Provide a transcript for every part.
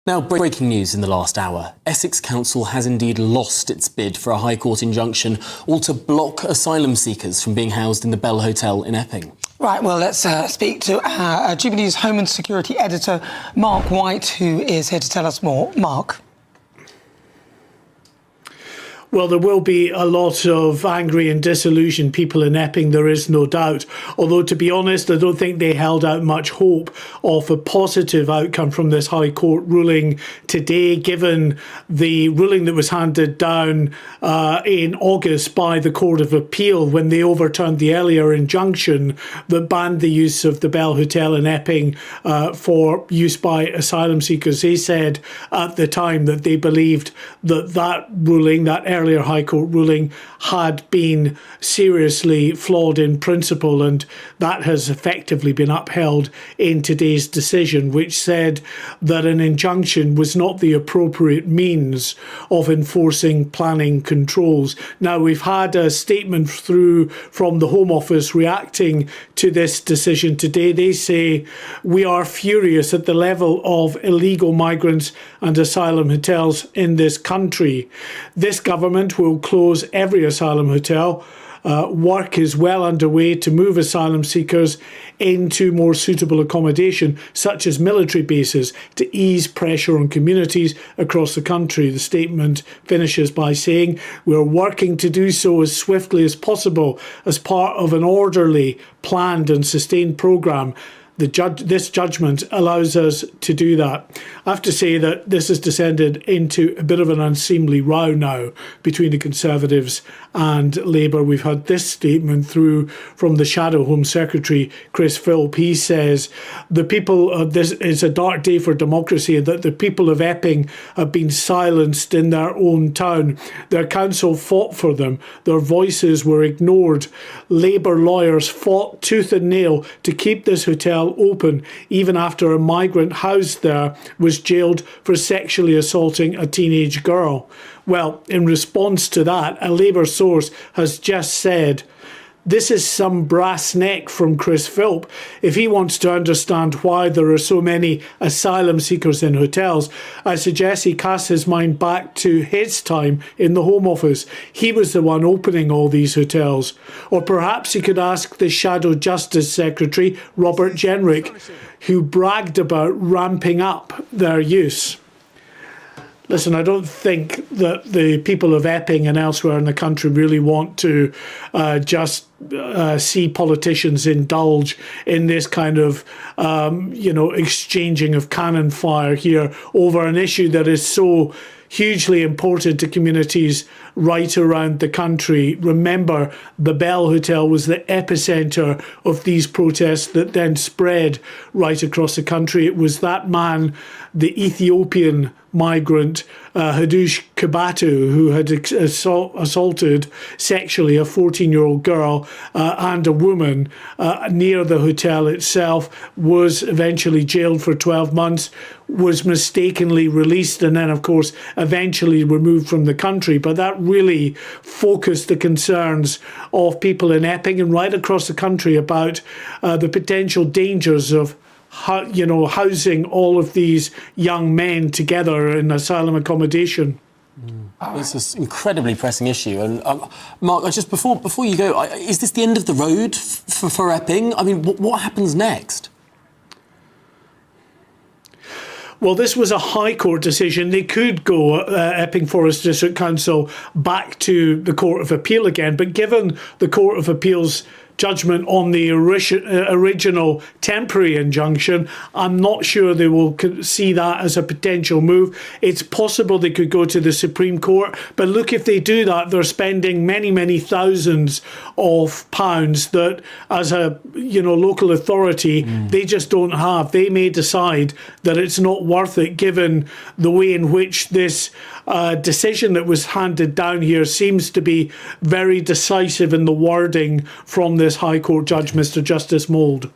Now, breaking news in the last hour. Essex Council has indeed lost its bid for a High Court injunction, all to block asylum seekers from being housed in the Bell Hotel in Epping. Right, well, let's speak to our Jubilee's Home and Security Editor, Mark White, who is here to tell us more. Mark. Well, there will be a lot of angry and disillusioned people in Epping, there is no doubt. Although, to be honest, I don't think they held out much hope of a positive outcome from this High Court ruling today, given the ruling that was handed down in August by the Court of Appeal when they overturned the earlier injunction that banned the use of the Bell Hotel in Epping for use by asylum seekers. They said at the time that they believed that that ruling, that earlier High Court ruling, had been seriously flawed in principle, and that has effectively been upheld in today's decision, which said that an injunction was not the appropriate means of enforcing planning controls. Now, we've had a statement through from the Home Office reacting to this decision today. They say, "We are furious at the level of illegal migrants and asylum hotels in this country. This government will close every asylum hotel. Work is well underway to move asylum seekers into more suitable accommodation, such as military bases, to ease pressure on communities across the country." The statement finishes by saying, "We're working to do so as swiftly as possible as part of an orderly, planned and sustained programme. This judgment allows us to do that." I have to say that this has descended into a bit of an unseemly row now between the Conservatives and Labour. We've had this statement through from the Shadow Home Secretary, Chris Philp. He says, this is a dark day for democracy, and that the people of Epping have been silenced in their own town. Their council fought for them. Their voices were ignored. Labour lawyers fought tooth and nail to keep this hotel open, even after a migrant housed there was jailed for sexually assaulting a teenage girl. Well, in response to that, a Labour source has just said, "This is some brass neck from Chris Philp. If he wants to understand why there are so many asylum seekers in hotels, I suggest he casts his mind back to his time in the Home Office. He was the one opening all these hotels. Or perhaps he could ask the Shadow Justice Secretary, Robert Jenrick, who bragged about ramping up their use." Listen, I don't think that the people of Epping and elsewhere in the country really want to just see politicians indulge in this kind of, exchanging of cannon fire here over an issue that is so hugely important to communities right around the country. Remember, the Bell Hotel was the epicentre of these protests that then spread right across the country. It was that man, the Ethiopian migrant Hadush Kabatu, who had assaulted sexually a 14-year-old girl and a woman near the hotel itself, was eventually jailed for 12 months, was mistakenly released, and then, of course, eventually removed from the country. But that really focused the concerns of people in Epping and right across the country about the potential dangers of housing all of these young men together in asylum accommodation. It's an incredibly pressing issue. And Mark, just before you go, is this the end of the road for Epping? I mean, what happens next? Well, this was a High Court decision. They could go, Epping Forest District Council, back to the Court of Appeal again. But given the Court of Appeal's judgment on the original temporary injunction, I'm not sure they will see that as a potential move. It's possible they could go to the Supreme Court, but look, if they do that, they're spending many, many thousands of pounds that, as a local authority, they just don't have. They may decide that it's not worth it, given the way in which this decision that was handed down here seems to be very decisive in the wording from this High Court judge, Mr. Justice Mould.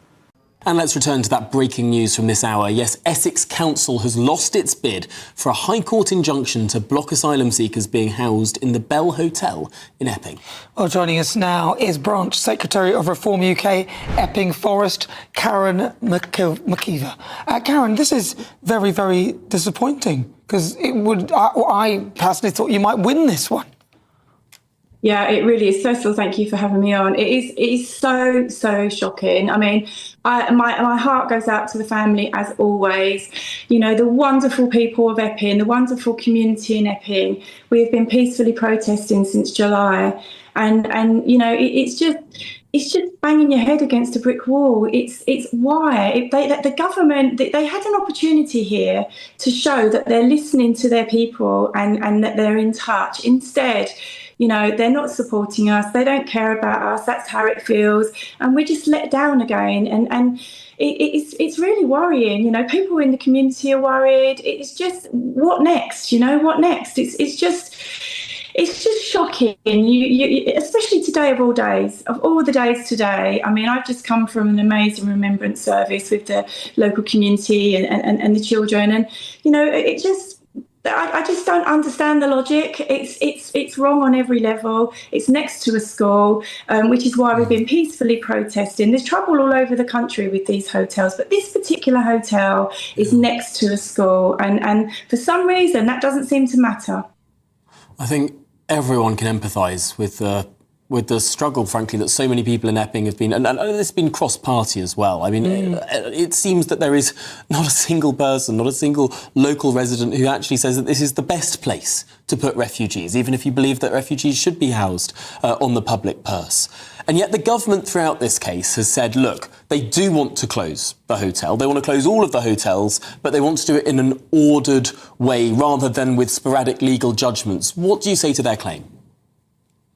And let's return to that breaking news from this hour. Yes, Essex Council has lost its bid for a High Court injunction to block asylum seekers being housed in the Bell Hotel in Epping. Well, joining us now is Branch Secretary of Reform UK, Epping Forest, Karen McIvor. Karen, this is very, very disappointing because I personally thought you might win this one. Yeah, it really is. First of all, thank you for having me on. It is so shocking. I mean, my heart goes out to the family as always. You know, the wonderful people of Epping, the wonderful community in Epping. We have been peacefully protesting since July, and you know, it's just banging your head against a brick wall. It's why the government they had an opportunity here to show that they're listening to their people and that they're in touch. Instead, you know, they're not supporting us. They don't care about us. That's how it feels. And we're just let down again. And it's really worrying. You know, people in the community are worried. It's just, what next? You know, what next? It's just shocking. You especially today of all days, of all the days today. I mean, I've just come from an amazing remembrance service with the local community and the children. And, you know, I just don't understand the logic. It's wrong on every level. It's next to a school, which is why we've been peacefully protesting. There's trouble all over the country with these hotels, but this particular hotel is next to a school, and for some reason that doesn't seem to matter. I think everyone can empathise with the struggle, frankly, that so many people in Epping have been, and it's been cross-party as well. I mean, it seems that there is not a single person, not a single local resident who actually says that this is the best place to put refugees, even if you believe that refugees should be housed on the public purse. And yet the government throughout this case has said, look, they do want to close the hotel. They want to close all of the hotels, but they want to do it in an ordered way rather than with sporadic legal judgments. What do you say to their claim?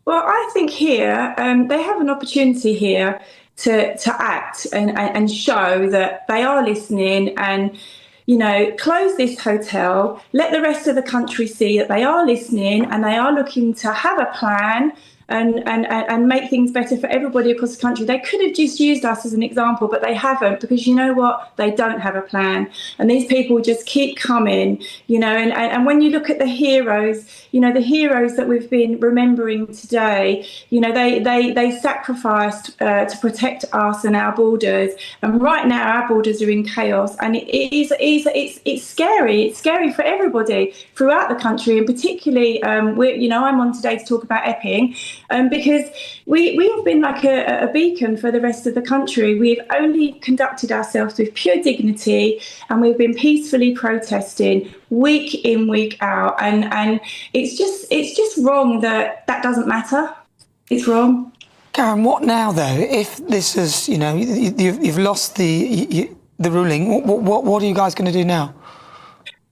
Well, I think here they have an opportunity here to act and show that they are listening and, you know, close this hotel, let the rest of the country see that they are listening and they are looking to have a plan and make things better for everybody across the country. They could have just used us as an example, but they haven't, because you know what? They don't have a plan. And these people just keep coming, you know, and when you look at the heroes, you know, the heroes that we've been remembering today, you know, they sacrificed to protect us and our borders. And right now our borders are in chaos, and it's scary. It's scary for everybody throughout the country, and particularly, you know, I'm on today to talk about Epping. Because we have been like a beacon for the rest of the country. We've only conducted ourselves with pure dignity, and we've been peacefully protesting week in, week out. And it's just wrong that doesn't matter. It's wrong. Karen, what now though? If this is, you know, you've lost the ruling, what are you guys going to do now?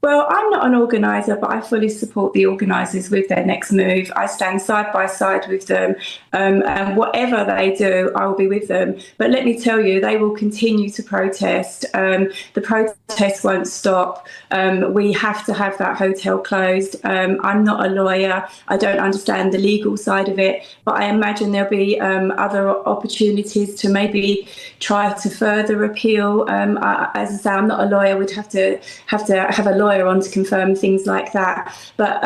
Well, I'm not an organiser, but I fully support the organisers with their next move. I stand side by side with them, and whatever they do, I will be with them. But let me tell you, they will continue to protest. The protest won't stop. We have to have that hotel closed. I'm not a lawyer. I don't understand the legal side of it, but I imagine there'll be other opportunities to maybe try to further appeal. As I say, I'm not a lawyer. We'd have to have a lawyer on to confirm things like that. But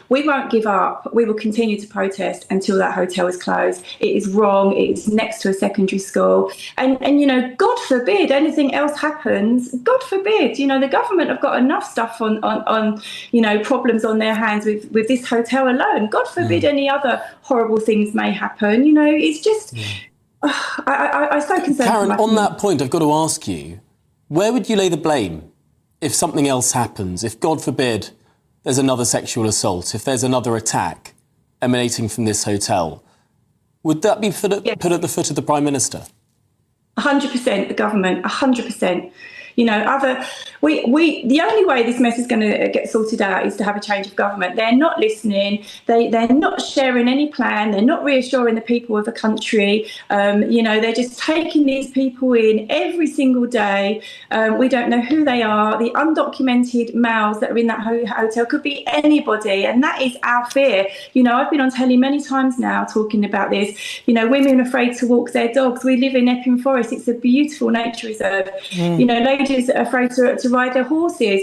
we won't give up. We will continue to protest until that hotel is closed. It is wrong. It is next to a secondary school. And you know, God forbid anything else happens. God forbid. You know, the government have got enough stuff on you know, problems on their hands with this hotel alone. God forbid any other horrible things may happen. You know, it's just... I'm so concerned. Karen, on that point, I've got to ask you, where would you lay the blame if something else happens? If, God forbid, there's another sexual assault, if there's another attack emanating from this hotel, would that be put at the foot of the Prime Minister? 100%, the government, 100%. The only way this mess is going to get sorted out is to have a change of government. They're not listening. They're not sharing any plan. They're not reassuring the people of the country. They're just taking these people in every single day. We don't know who they are. The undocumented males that are in that hotel could be anybody, and that is our fear. I've been on telly many times now talking about this. Women afraid to walk their dogs. We live in Epping Forest. It's a beautiful nature reserve. Ladies are afraid to ride their horses.